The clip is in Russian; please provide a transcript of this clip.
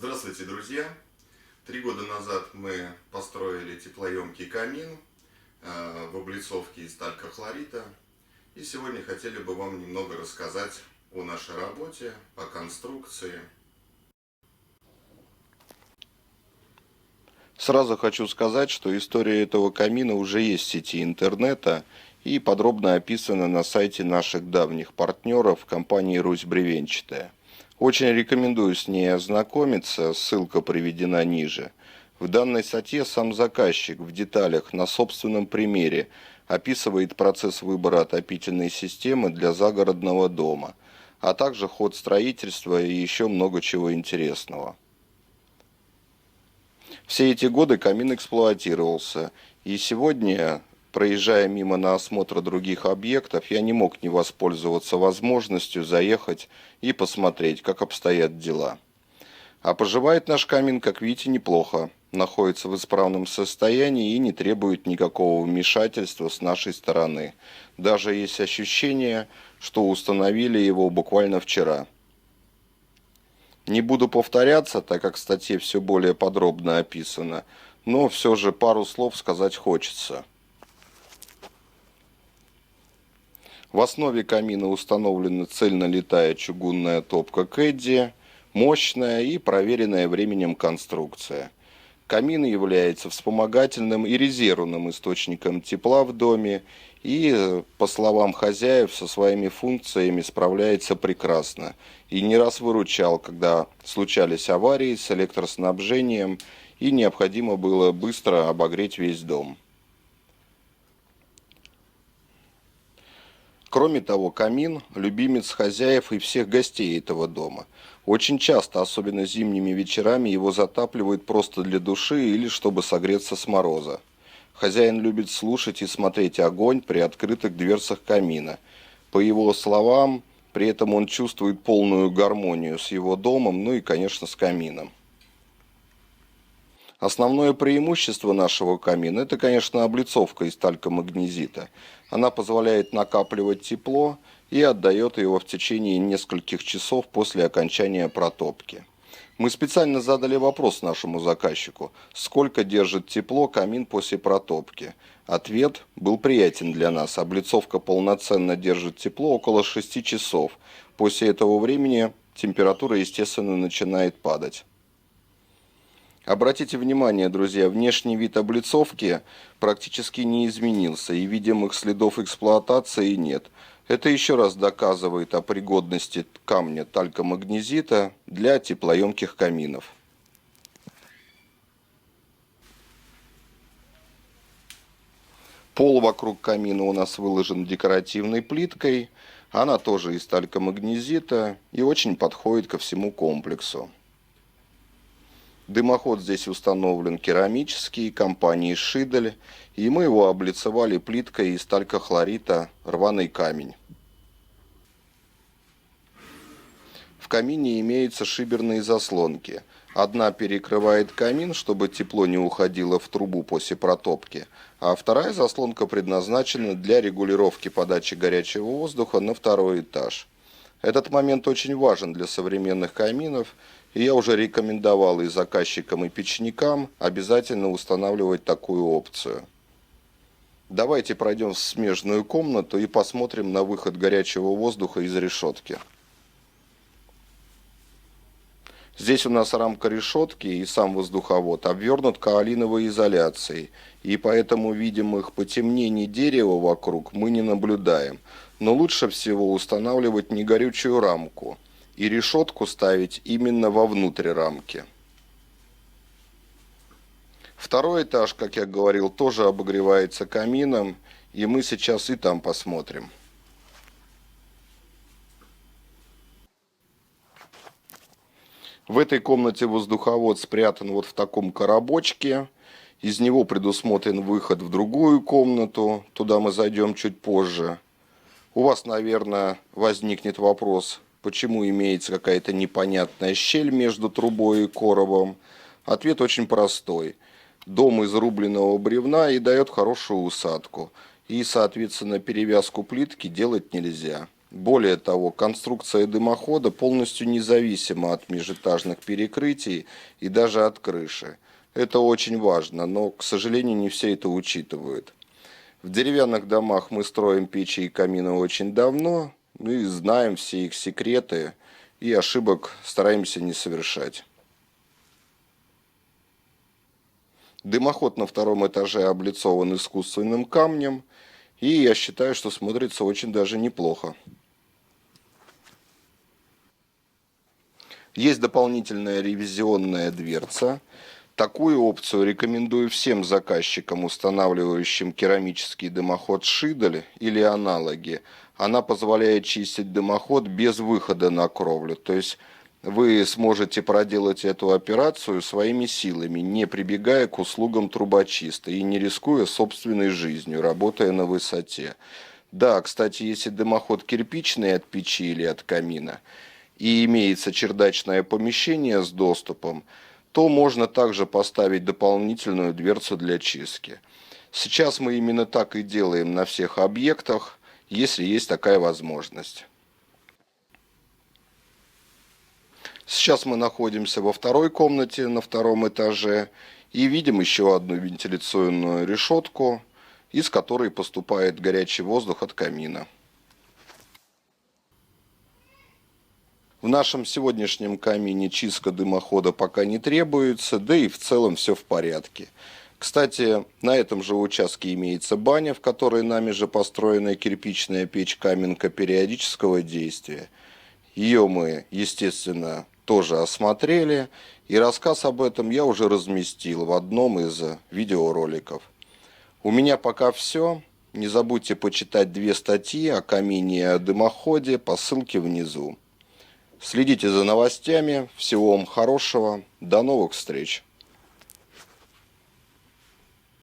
Здравствуйте, друзья! 3 года назад мы построили теплоемкий камин в облицовке из талькохлорита. И сегодня хотели бы вам немного рассказать о нашей работе, о конструкции. Сразу хочу сказать, что история этого камина уже есть в сети интернета и подробно описана на сайте наших давних партнеров компании «Русь Бревенчатая». Очень рекомендую с ней ознакомиться, ссылка приведена ниже. В данной статье сам заказчик в деталях на собственном примере описывает процесс выбора отопительной системы для загородного дома, а также ход строительства и еще много чего интересного. Все эти годы камин эксплуатировался, и сегодня, проезжая мимо на осмотр других объектов, я не мог не воспользоваться возможностью заехать и посмотреть, как обстоят дела. А поживает наш камин, как видите, неплохо, находится в исправном состоянии и не требует никакого вмешательства с нашей стороны. Даже есть ощущение, что установили его буквально вчера. Не буду повторяться, так как в статье все более подробно описано, но все же пару слов сказать хочется. В основе камина установлена цельнолитая чугунная топка Кэдди, мощная и проверенная временем конструкция. Камин является вспомогательным и резервным источником тепла в доме и, по словам хозяев, со своими функциями справляется прекрасно и не раз выручал, когда случались аварии с электроснабжением и необходимо было быстро обогреть весь дом. Кроме того, камин – любимец хозяев и всех гостей этого дома. Очень часто, особенно зимними вечерами, его затапливают просто для души или чтобы согреться с мороза. Хозяин любит слушать и смотреть огонь при открытых дверцах камина. По его словам, при этом он чувствует полную гармонию с его домом, ну и, конечно, с камином. Основное преимущество нашего камина – это, конечно, облицовка из талькомагнезита. Она позволяет накапливать тепло и отдает его в течение нескольких часов после окончания протопки. Мы специально задали вопрос нашему заказчику, сколько держит тепло камин после протопки. Ответ был приятен для нас. Облицовка полноценно держит тепло около 6 часов. После этого времени температура, естественно, начинает падать. Обратите внимание, друзья, внешний вид облицовки практически не изменился, и видимых следов эксплуатации нет. Это еще раз доказывает о пригодности камня талькомагнезита для теплоемких каминов. Пол вокруг камина у нас выложен декоративной плиткой, она тоже из талькомагнезита и очень подходит ко всему комплексу. Дымоход здесь установлен керамический, компании «Шидель», и мы его облицевали плиткой из талькохлорита «Рваный камень». В камине имеются шиберные заслонки. Одна перекрывает камин, чтобы тепло не уходило в трубу после протопки, а вторая заслонка предназначена для регулировки подачи горячего воздуха на второй этаж. Этот момент очень важен для современных каминов, и я уже рекомендовал и заказчикам, и печникам обязательно устанавливать такую опцию. Давайте пройдем в смежную комнату и посмотрим на выход горячего воздуха из решетки. Здесь у нас рамка решетки и сам воздуховод обвернут каолиновой изоляцией, и поэтому видимых потемнений дерева вокруг мы не наблюдаем. Но лучше всего устанавливать негорючую рамку и решетку ставить именно вовнутрь рамки. Второй этаж, как я говорил, тоже обогревается камином, и мы сейчас и там посмотрим. В этой комнате воздуховод спрятан вот в таком коробочке. Из него предусмотрен выход в другую комнату. Туда мы зайдем чуть позже. У вас, наверное, возникнет вопрос, почему имеется какая-то непонятная щель между трубой и коробом. Ответ очень простой. Дом из рубленого бревна и дает хорошую усадку. И, соответственно, перевязку плитки делать нельзя. Более того, конструкция дымохода полностью независима от межэтажных перекрытий и даже от крыши. Это очень важно, но, к сожалению, не все это учитывают. В деревянных домах мы строим печи и камины очень давно, и знаем все их секреты, и ошибок стараемся не совершать. Дымоход на втором этаже облицован искусственным камнем, и я считаю, что смотрится очень даже неплохо. Есть дополнительная ревизионная дверца. Такую опцию рекомендую всем заказчикам, устанавливающим керамический дымоход Шидель или аналоги. Она позволяет чистить дымоход без выхода на кровлю. То есть вы сможете проделать эту операцию своими силами, не прибегая к услугам трубочиста и не рискуя собственной жизнью, работая на высоте. Да, кстати, если дымоход кирпичный от печи или от камина и имеется чердачное помещение с доступом, то можно также поставить дополнительную дверцу для чистки. Сейчас мы именно так и делаем на всех объектах, если есть такая возможность. Сейчас мы находимся во второй комнате на втором этаже и видим еще одну вентиляционную решетку, из которой поступает горячий воздух от камина. В нашем сегодняшнем камине чистка дымохода пока не требуется, да и в целом все в порядке. Кстати, на этом же участке имеется баня, в которой нами же построена кирпичная печь-каменка периодического действия. Ее мы, естественно, тоже осмотрели, и рассказ об этом я уже разместил в одном из видеороликов. У меня пока все. Не забудьте почитать 2 статьи о камине и о дымоходе по ссылке внизу. Следите за новостями. Всего вам хорошего. До новых встреч.